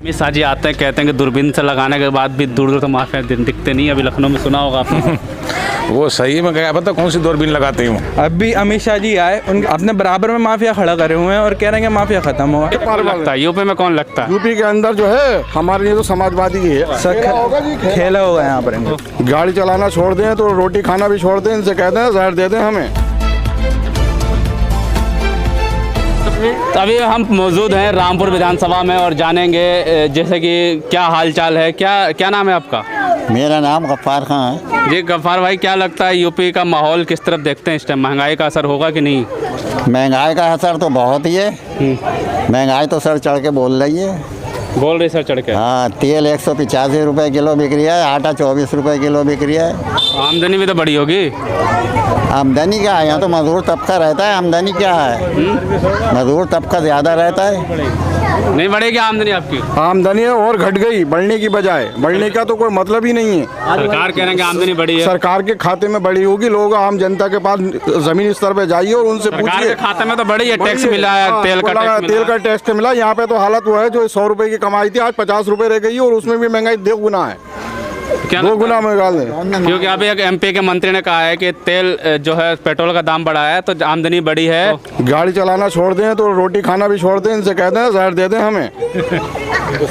अमित शाह जी आते हैं, कहते हैं कि दूरबीन से लगाने के बाद भी दूर दूर तो माफिया दिखते नहीं। अभी लखनऊ में सुना होगा आपने। वो सही में क्या पता कौन सी दूरबीन लगाते हूँ। अभी अमित शाह जी आए, उन अपने बराबर में माफिया खड़ा करे हुए हैं और कह रहे हैं कि माफिया खत्म हुआ। कौन लगता है यूपी में, कौन लगता है? यूपी के अंदर जो है हमारे लिए तो समाजवादी ही है। खेला होगा यहाँ पर इनको। गाड़ी चलाना छोड़ दें तो रोटी खाना भी छोड़ दें, इनसे कहते हैं जहर दे दें हमें। तो अभी हम मौजूद हैं रामपुर विधानसभा में और जानेंगे जैसे कि क्या हालचाल है। क्या नाम है आपका? मेरा नाम गफ्फार खान है। जी गफ्फार भाई, क्या लगता है यूपी का माहौल किस तरफ देखते हैं इस टाइम? महंगाई का असर होगा कि नहीं? महंगाई का असर तो बहुत ही है। महंगाई तो सर चढ़ के बोल रही है। बोल रही सर चढ़ के? हाँ, तेल 185 रुपये किलो बिक रहा है, आटा 24 रुपये किलो बिक रहा है। आमदनी भी तो बड़ी होगी। आमदनी क्या है? यहाँ तो मजदूर तबका रहता है, आमदनी क्या है? मजदूर तबका ज़्यादा रहता है। नहीं बढ़ेगी आमदनी आपकी? आमदनी और घट गई, बढ़ने की बजाय। बढ़ने का तो कोई मतलब ही नहीं है। सरकार कह रहे हैं कि आमदनी बढ़ी है। सरकार के खाते में बढ़ी होगी। लोग आम जनता के पास जमीनी स्तर पे जाइए और उनसे पूछिए। खाते में तो बढ़ी है, टैक्स मिला है, तेल का टैक्स मिला। यहाँ पे तो हालत वो है जो 100 रुपए की कमाई थी आज 50 रुपए रह गई और उसमें भी महंगाई 2 गुना है। क्या 2 गुना महंगाई है। क्योंकि अभी एक एमपी के मंत्री ने कहा है कि तेल जो है पेट्रोल का दाम बढ़ा है तो आमदनी बढ़ी है। गाड़ी चलाना छोड़ दें तो रोटी खाना भी छोड़ दें, इनसे कहते हैं जहर दे दें हमें।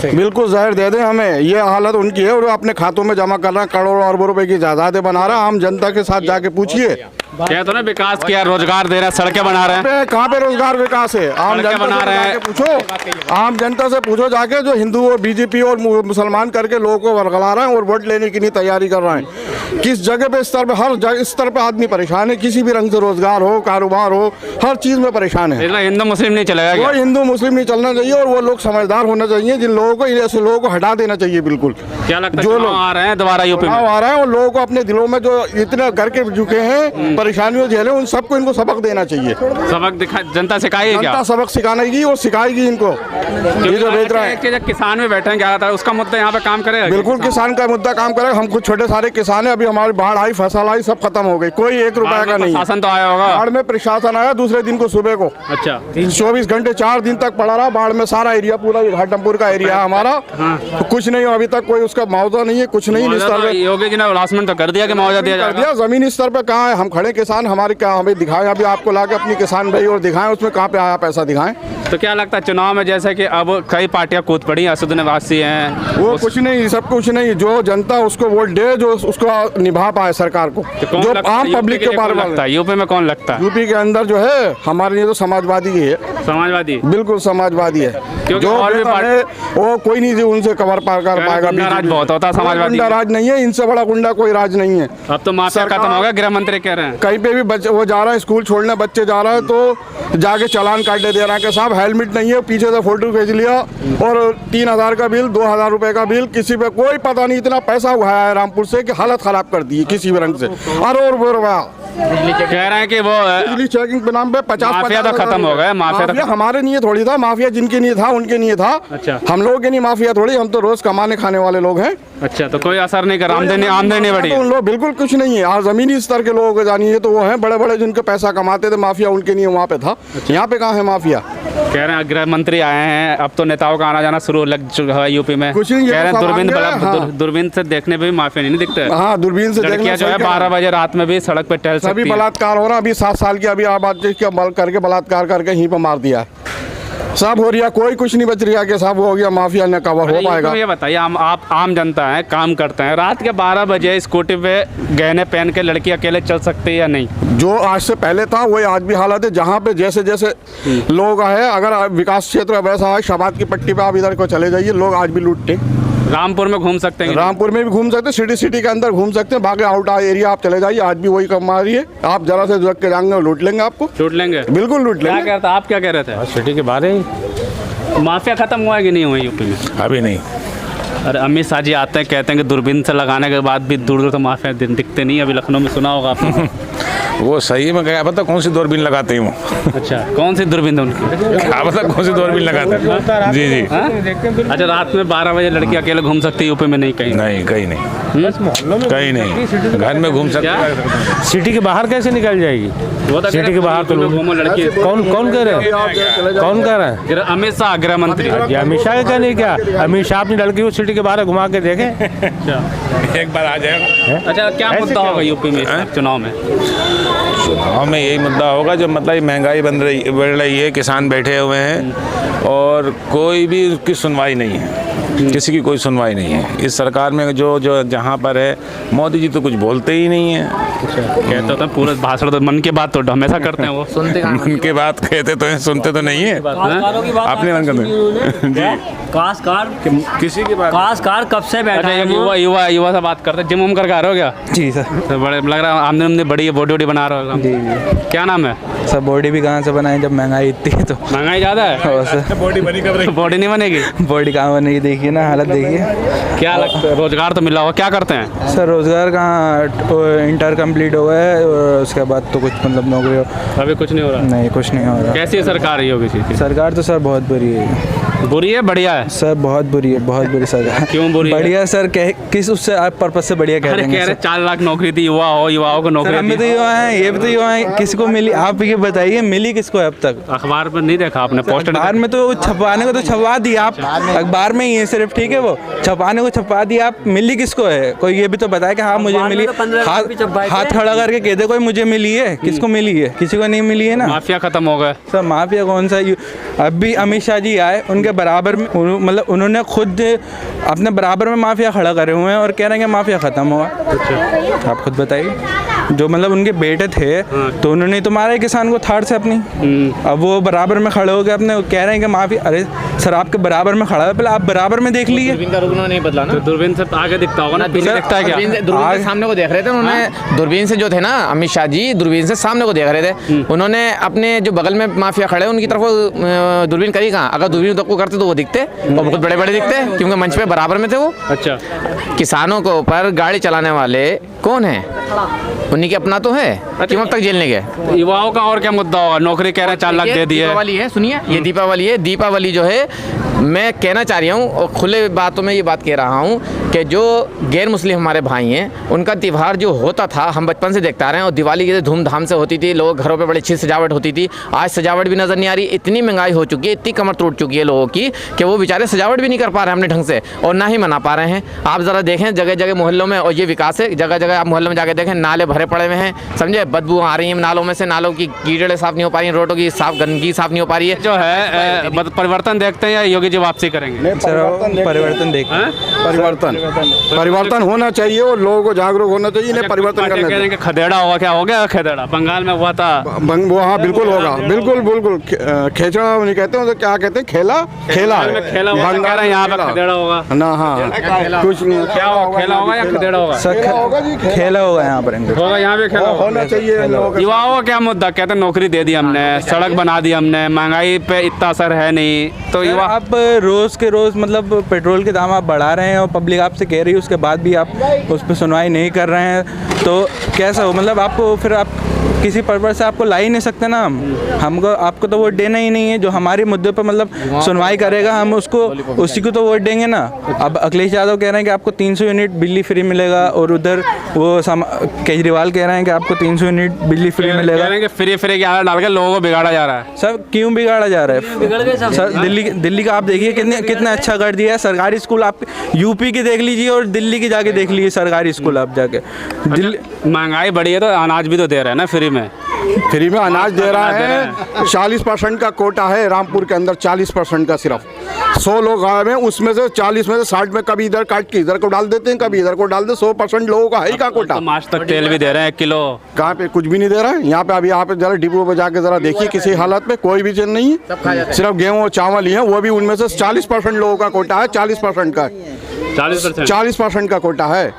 बिल्कुल जहर दे दें हमें। ये हालत उनकी है और अपने खातों में जमा कर रहा है, करोड़ों अरबों रुपए की जायदादें बना रहा है। आम जनता के साथ जाके पूछिए। क्या तो ना विकास किया, रोजगार दे रहे हैं, सड़कें बना रहे हैं। कहाँ पे रोजगार विकास है? आम जनता बना रहे हैं। पूछो, आम जनता से पूछो जाके, जो हिंदू और बीजेपी और मुसलमान करके लोगों को वर्गला रहे हैं और वोट लेने की नहीं तैयारी कर रहे हैं। किस जगह पे स्तर पे, हर जगह स्तर पे आदमी परेशान है। किसी भी रंग से रोजगार हो, कारोबार हो, हर चीज में परेशान है। हिंदू मुस्लिम नहीं चलेगा क्या? हिंदू मुस्लिम नहीं चलना चाहिए और वो लोग समझदार होना चाहिए। जिन लोगों को, ऐसे लोगों को हटा देना चाहिए बिल्कुल। क्या लगता है जो लोग आ रहे हैं दोबारा यूपी में आ रहे हैं, और लोगों को अपने दिलों में जो इतने करके चुके हैं, परेशानियों झेले, उन सबको इनको सबक देना चाहिए। सबक दिखा, जनता सिखाएगी क्या? जनता सबक सिखाएगी और सिखाएगी इनको। ये जो बेच रहा है, किसान में बैठे हैं, क्या था उसका मुद्दा यहाँ पे काम करेगा? बिल्कुल किसान का मुद्दा काम करेगा। हम कुछ छोटे सारे किसान है। अभी हमारी बाढ़ आई, फसल आई, सब खत्म हो गई। कोई 1 रुपया का नहीं। प्रशासन तो आया होगा? बाढ़ में प्रशासन आया दूसरे दिन को सुबह को। अच्छा, 24 घंटे 4 दिन तक पड़ा रहा बाढ़ में। सारा एरिया, पूरा घाटमपुर का एरिया है हमारा। तो कुछ नहीं, अभी तक कोई उसका मुआवजा नहीं है, कुछ नहीं। योगी जी ने अनाउंसमेंट तो कर दिया कि मुआवजा दिया जाएगा। जमीनी स्तर पे कहाँ है? हम खड़े किसान, हमारे क्या हमें दिखाएं? अभी आपको लाके अपनी किसान भाई और दिखाएं, उसमें कहाँ पे आया पैसा दिखाएं। तो क्या लगता है चुनाव में, जैसे कि अब कई पार्टियां कूद पड़ी, असदुद्दीन अब्बासी हैं, वो कुछ नहीं, सब कुछ नहीं। जो जनता उसको वोट दे, जो उसको निभा पाए सरकार को, जो आम पब्लिक के पार लगता है। यूपी में कौन लगता है? यूपी के अंदर जो है हमारे लिए तो समाजवादी ही है। समाजवादी? बिल्कुल समाजवादी है। जो और भी वो कोई नहीं उनसे कवर पार कर पाएगा। राज बहुत होता है समाजवादी। गुंडा राज नहीं है, इनसे बड़ा गुंडा कोई राज नहीं है। अब तो माफिया खत्म हो गया, गृह मंत्री कह रहे हैं। कहीं पे भी बच्चे वो जा रहा है स्कूल छोड़ने, बच्चे जा रहा है तो जाके चालान काटने दे रहा है कि साहब हेलमेट नहीं है, पीछे से फोटो खींच लिया और 3000 का बिल, 2000 रुपए का बिल। किसी पे कोई पता नहीं, इतना पैसा उठाया है रामपुर से कि हालत खराब कर दी है किसी भी रंग से। कह रहे हैं कि वो बिजली चेकिंग के नाम पे 50 माफिया तो खत्म हो गया। माफिया हमारे लिए थोड़ी था, माफिया जिनके लिए था उनके लिए था। अच्छा, हम लोगों के नहीं माफिया थोड़ी, हम तो रोज कमाने खाने वाले लोग हैं। अच्छा, तो कोई असर नहीं कर, आमदनी बढ़ी? उन लोग बिल्कुल कुछ नहीं है। आज जमीनी स्तर के लोगों को जानिए तो वो हैं बड़े बड़े जिनके पैसा कमाते थे, माफिया उनके लिए वहाँ पे था। यहाँ पे कहाँ है माफिया? कह रहे हैं गृह मंत्री आए हैं, अब तो नेताओं का आना जाना शुरू लग चुका है यूपी में। कुछ नहीं, कह रहे हैं दूरबीन से देखने पे भी माफिया नहीं दिखते। हाँ, दूरबीन से देखने जो है 12 बजे रात में भी सड़क पे टहल सकती है। सभी बलात्कार हो रहा। अभी 7 साल की अभी आबादी का बल करके बलात्कार करके यहीं पर मार दिया। सब हो रहा, कोई कुछ नहीं बच रहा कि सब हो गया, माफिया ने कवर हो पाएगा। ये बताइए, आप आम जनता है, काम करते हैं, रात के 12 बजे स्कूटी पे गहने पहन के लड़की अकेले चल सकती है या नहीं? जो आज से पहले था वही आज भी हालत है। जहाँ पे जैसे जैसे लोग आए, अगर विकास क्षेत्र वैसा है, शबाद की पट्टी पे आप इधर को चले जाइए, लोग आज भी लूटते। रामपुर में घूम सकते हैं? रामपुर में भी घूम सकते हैं, सिटी के अंदर घूम सकते हैं। बाकी आउट एरिया आप चले जाइए, आज भी वही कम आ रही है। आप जरा से झुक के जाएंगे, लूट लेंगे आपको। लूट लेंगे? बिल्कुल लूट लेंगे। क्या कहते आप क्या कह रहे थे? सिटी के बारे माफिया खत्म हुआ है कि नहीं हुआ यूपी में? अभी नहीं। अरे अमित शाह जी आते हैं, कहते हैं कि दूरबीन से लगाने के बाद भी दूर दूर तो माफिया दिखते नहीं। अभी लखनऊ में सुना होगा आपने। वो सही में क्या पता कौन सी दूरबीन लगाते हैं वो। अच्छा, कौन सी दूरबीन है उनकी? क्या पता कौन सी दूरबीन लगाते हैं। जी जी। हाँ? अच्छा, रात में 12 बजे लड़की अकेले घूम सकती है यूपी में? नहीं, कहीं नहीं, कहीं नहीं, कहीं नहीं, घर में घूम सकते हैं। सिटी के बाहर कैसे निकल जाएगी? वो तो सिटी के बाहर तो लोग घूमो लड़की। कौन कह रहे हैं? कौन कह रहे हैं? अमित शाह गृह मंत्री। ये अमित शाह का कहने क्या? अमित शाह अपनी लड़की को सिटी के बाहर घुमा के देखे। एक बार आ जाएगा। अच्छा, क्या मुद्दा होगा यूपी में चुनाव में? चुनाव में यही मुद्दा होगा जो मतलब ये महंगाई बढ़ रही है, किसान बैठे हुए हैं और कोई भी उसकी सुनवाई नहीं है, किसी की कोई सुनवाई नहीं है इस सरकार में। जो जहाँ पर है मोदी जी तो कुछ बोलते ही नहीं है। कहते तो पूरे भाषण तो मन की बात तो हमेशा करते हैं, वो सुनते मन की बात कहते तो हैं, सुनते तो नहीं है। अपने मन करते जी। किसी की बात काशकार कब से बैठा अच्छा, है एक वो? युवा से बात करते हैं। जिम कर रहे हो क्या? जी सर। तो बड़े लग रहा है आमदनी बड़ी है, बॉडी बना रहे हो। जी जी क्या नाम है? सर बॉडी भी कहाँ से बनाए जब महंगाई इतनी है तो। महंगाई ज़्यादा है, और सर बॉडी बनी कब रही? बॉडी नहीं बनेगी। बॉडी कहाँ बनेगी, देखिए ना हालत देखिए। क्या लगता है? रोजगार तो मिला होगा, क्या करते हैं? सर रोज़गार कहाँ, इंटर कंप्लीट हो गया है और उसके बाद तो कुछ मतलब नौकरी अभी कुछ नहीं हो रहा। नहीं, कुछ नहीं हो रहा। कैसी है सरकार योगी जी की? सरकार तो सर बहुत बुरी है बुरी है बढ़िया है? सर, बहुत बुरी है, बहुत बुरी सरकार। क्यों बुरी है? बढ़िया सर, किस उससे आप पर्पज से बढ़िया कह अरे देंगे कह रहे सर? 4 लाख नौकरी थी, युवाओं को सर नौकरी हम भी तो दी। युवा हैं, ये भी तो युवा हैं, किसको मिली आप ये बताइए, मिली किसको है अब तक? अखबार पर नहीं देखा आपने? पोस्टर अखबार में तो छपवाने को तो छपवा दिया आप, अखबार में ही है सिर्फ, ठीक है, वो छपवाने को छपवा दिया आप, मिली किसको है? कोई ये भी तो बताए कि हाँ मुझे अखबार में मिली, तो 15 भी छपवाए थे। हाथ खड़ा करके कह दे कोई मुझे मिली है, किसको मिली है? किसी को नहीं मिली है ना। माफिया खत्म हो गए। सर माफिया कौन सा? अभी अमित शाह जी आए, उनके बराबर में मतलब उन्होंने खुद अपने बराबर में माफिया खड़ा करे हुए हैं और कह रहे हैं कि माफिया ख़त्म हुआ। आप खुद बताइए, जो मतलब उनके बेटे थे तो उन्होंने तो मारा है किसान को थार से अपनी, अब वो बराबर में खड़े हो गए अपने, कह रहे हैं कि माफिया। अरे सर आपके बराबर में खड़ा है, पहले आप बराबर में देख लीजिए। दूरबीन का रुकना नहीं बदला ना। तो दूरबीन से आगे दिखता होगा ना, पीछे दिखता है क्या? दूरबीन से सामने को देख रहे थे उन्होंने। दूरबीन से जो थे ना अमित शाह जी, दूरबीन से सामने को देख रहे थे। उन्होंने अपने जो बगल में माफिया खड़े उनकी तरफ दूरबीन करी कहाँ? अगर दूरबीन तक को करते तो वो दिखते और बहुत बड़े बड़े दिखते, क्योंकि मंच पे बराबर में थे वो। अच्छा, किसानों के ऊपर गाड़ी चलाने वाले कौन है? उन्हीं के अपना तो है, क्यों अब तक जेल नहीं गए? युवाओं का और क्या मुद्दा होगा? नौकरी कह रहे हैं 4 लाख दे दिए। दीपावली है, सुनिए, ये दीपावली है। दीपावली जो है, मैं कहना चाह रही हूँ और खुले बातों में ये बात कह रहा हूँ कि जो गैर मुस्लिम हमारे भाई हैं उनका त्यौहार जो होता था, हम बचपन से देखते आ रहे हैं, और दिवाली की धूमधाम से होती थी, लोग घरों पे बड़ी अच्छी सजावट होती थी। आज सजावट भी नज़र नहीं आ रही। इतनी महंगाई हो चुकी है, इतनी कमर टूट चुकी है लोगों की कि वो बेचारे सजावट भी नहीं कर पा रहे हैं अपने ढंग से, और ना ही मना पा रहे हैं। आप ज़रा देखें जगह जगह मोहल्लों में, और ये विकास है, जगह जगह आप मोहल्लों में जाके देखें, नाले भरे पड़े हुए हैं, समझे, बदबू आ रही है नालों में से, नालों की कीड़े साफ़ नहीं हो पा रही है, रोडों की गंदगी साफ़ नहीं हो पा रही है। जो है परिवर्तन देखते हैं या योगी जी वापसी करेंगे? परिवर्तन देख, परिवर्तन होना चाहिए और लोगों को जागरूक होना चाहिए, इन्हें परिवर्तन करना चाहिए। खदेड़ा होगा, क्या हो गया खदेड़ा? बंगाल में हुआ था। वो हाँ बिल्कुल होगा, बिल्कुल बिल्कुल। खेचड़ा नहीं कहते हैं तो क्या कहते हैं? खेला खेला हुआ, कह रहे हैं यहाँ पे खदेड़ा होगा ना। हाँ कुछ नहीं, क्या होगा? खेला होगा या खदेड़ा होगा? खेला होगा यहाँ पर, होगा यहाँ पे खेला होना चाहिए। युवाओं का क्या मुद्दा? कहते हैं नौकरी दे दी हमने, सड़क बना दी हमने, महंगाई पे इतना असर है नहीं, तो युवा आप रोज़ के रोज़ मतलब पेट्रोल के दाम आप बढ़ा रहे हैं और पब्लिक आपसे कह रही है, उसके बाद भी आप उस पर सुनवाई नहीं कर रहे हैं, तो कैसा हो? मतलब आपको फिर आप किसी पर्पज से आपको ला ही नहीं सकते ना। हमको आपको तो वोट देना ही नहीं है, जो हमारे मुद्दे पर मतलब सुनवाई करेगा हम उसको उसी को तो वोट देंगे ना। अब अखिलेश यादव कह रहे हैं कि आपको 300 यूनिट बिजली फ्री मिलेगा, और उधर वो केजरीवाल कह रहे हैं कि आपको 300 यूनिट बिजली फ्री मिलेगा। कह रहे हैं कि फ्री की आदत डाल के लोगों को बिगाड़ा जा रहा है। सब क्यों बिगाड़ा जा रहा है सर? दिल्ली का आप देखिए कितना अच्छा कर दिया है। सरकारी स्कूल आप यूपी की देख लीजिए और दिल्ली की जाके देख लीजिए सरकारी स्कूल आप जाके। दिल्ली महंगाई बढ़ी है तो अनाज भी तो दे रहे हैं ना फ्री में अनाज दे रहा है। 40% का कोटा है रामपुर के अंदर, 40% का सिर्फ 100 लोग आए हैं, उसमें से 40 में से 60 में कभी इधर काट के इधर को डाल देते हैं, कभी इधर को डाल दे। 100% लोगों का है ही का कोटा। तो मार्च तक तेल भी दे रहे हैं 1 किलो। कहाँ पे? कुछ भी नहीं दे रहा है यहाँ पे। अभी यहाँ पे जरा डिपो पे जाके जरा देखिए, किसी हालत में कोई भी चीज नहीं है, सिर्फ गेहूँ और चावल ही है, वो भी उनमें से 40% लोगों का कोटा है। 40% का 40% का कोटा है।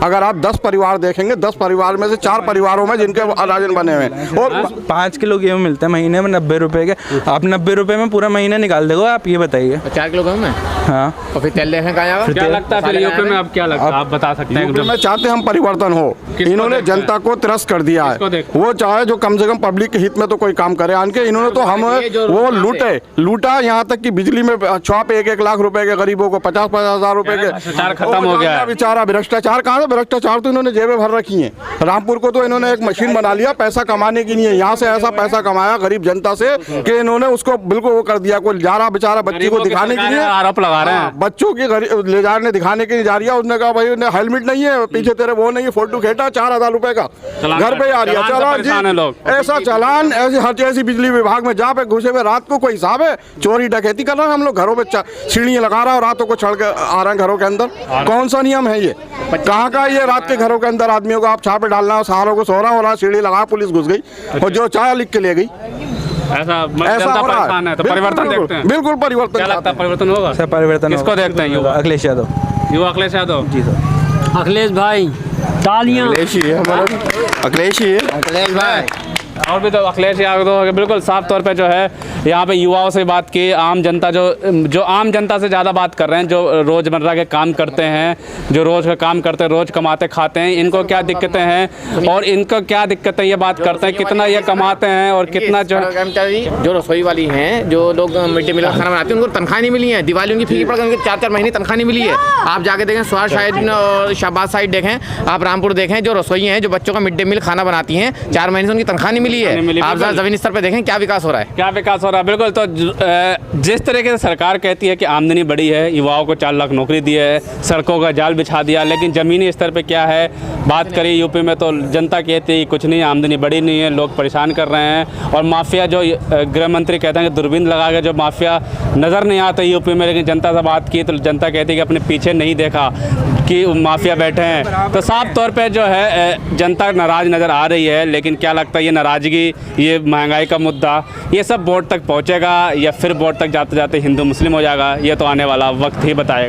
अगर आप 10 परिवार देखेंगे, 10 परिवार में से 4 परिवारों में जिनके राजन बने हुए हैं। और 5 किलो गेहूँ मिलते हैं महीने में 90 रुपए के, आप 90 रुपए में पूरा महीना निकाल दोगे आप, ये बताइए। 4 किलो गेहूं में, हाँ और फिर तेल देखें कहाँ जाएगा? क्या लगता है फिर यूपी में अब क्या लगता है, आप बता सकते हैं? यूपी में चाहते हम परिवर्तन हो, इन्होंने जनता को तिरस्कार कर दिया है। वो चाहे जो कम से कम पब्लिक के हित में तो कोई काम करे, आनके इन्होंने तो हम वो लूटा, यहाँ तक कि बिजली में छाप 1-1 लाख रुपए के गरीबों को 50-50 हजार रुपए के भ्रष्टाचार खत्म हो गया है। बेचारा भ्रष्टाचार कहाँ से? भ्रष्टाचार तो इन्होंने जेबें भर रखी हैं। रामपुर को तो इन्होंने एक मशीन बना लिया पैसा कमाने की, नहीं है यहाँ से ऐसा पैसा कमाया गरीब जनता से कि इन्होंने उसको बिल्कुल वो कर दिया। कोई जा रहा बेचारा बच्ची को दिखाने के लिए आरोप लगा रहे हैं, बच्चों की ले जाने दिखाने के लिए जा रही है, उसने कहा भाई हेलमेट नहीं है, पीछे तेरे वो नहीं है, फोटो खेटा 4000 रुपए का घर पे आ रही है। चालान जी, ऐसा चालान ऐसी बिजली विभाग में जहाँ पे घुसे हुए रात को कोई हिसाब है, चोरी डकैती कर रहे हैं हम लोग, घरों पे सीढ़ियाँ लगा रहा है और रातों को चढ़ के आ रहे हैं घरों के अंदर। कौन सा नियम है ये? कहाँ का ये रात के घरों के अंदर आदमियों को आप छापे डालना है, सहारों को सोरा हो रहा, सीढ़ी लगा, पुलिस घुस गई और जो चाय लिख के ले गई। ऐसा ऐसा हो रहा है तो परिवर्तन देखते हैं, बिल्कुल परिवर्तन। क्या लगता है परिवर्तन होगा? सर परिवर्तन किसको देखते हैं? युवा अखिलेश यादव। युवा अखिलेश यादव जी सर। अखिलेश भाई तालियां। अखिलेश ही है हमारा, अखिलेश ही है। अखिलेश भाई और भी तो अखिलेश यादव बिल्कुल साफ तौर पे जो है यहाँ पे युवाओं से बात की, आम जनता जो आम जनता से ज़्यादा बात कर रहे हैं, जो रोज़मर्रा के काम करते हैं, जो रोज़ का काम करते हैं, रोज़ कमाते खाते हैं, इनको क्या दिक्कतें हैं और इनको क्या दिक्कतें, ये बात करते हैं कितना ये कमाते हैं और कितना जो रसोई वाली हैं, जो लोग मिड डे मील का खाना बनाते हैं, उनको तनख्वाह नहीं मिली है। दिवाली उनकी फीकी पड़ गई, उनकी 4-4 महीने तनख्वाह नहीं मिली है। आप जाके देखें स्वार साइड और शाहबाद साइड देखें, आप रामपुर देखें, जो रसोई हैं, जो बच्चों का मिड डे मील खाना बनाती हैं, 4 महीने से उनकी तनख्वाह नहीं मिली है। आप जमीनी स्तर पर देखें क्या विकास हो रहा है, क्या विकास हो रहा है। बिल्कुल, तो जिस तरीके से सरकार कहती है कि आमदनी बढ़ी है, युवाओं को 4 लाख नौकरी दी है, सड़कों का जाल बिछा दिया, लेकिन ज़मीनी स्तर पे क्या है? बात करें यूपी में तो जनता कहती है कुछ नहीं, आमदनी बढ़ी नहीं है, लोग परेशान कर रहे हैं। और माफिया, जो गृह मंत्री कहते हैं कि दूरबीन लगा के जो माफिया नज़र नहीं आता यूपी में, लेकिन जनता से बात की तो जनता कहती है कि अपने पीछे नहीं देखा कि माफिया बैठे हैं। तो साफ तौर पे जो है जनता नाराज़ नज़र आ रही है। लेकिन क्या लगता है ये नाराज़गी, ये महंगाई का मुद्दा, ये सब वोट तक पहुंचेगा या फिर वोट तक जाते जाते हिंदू मुस्लिम हो जाएगा? ये तो आने वाला वक्त ही बताएगा।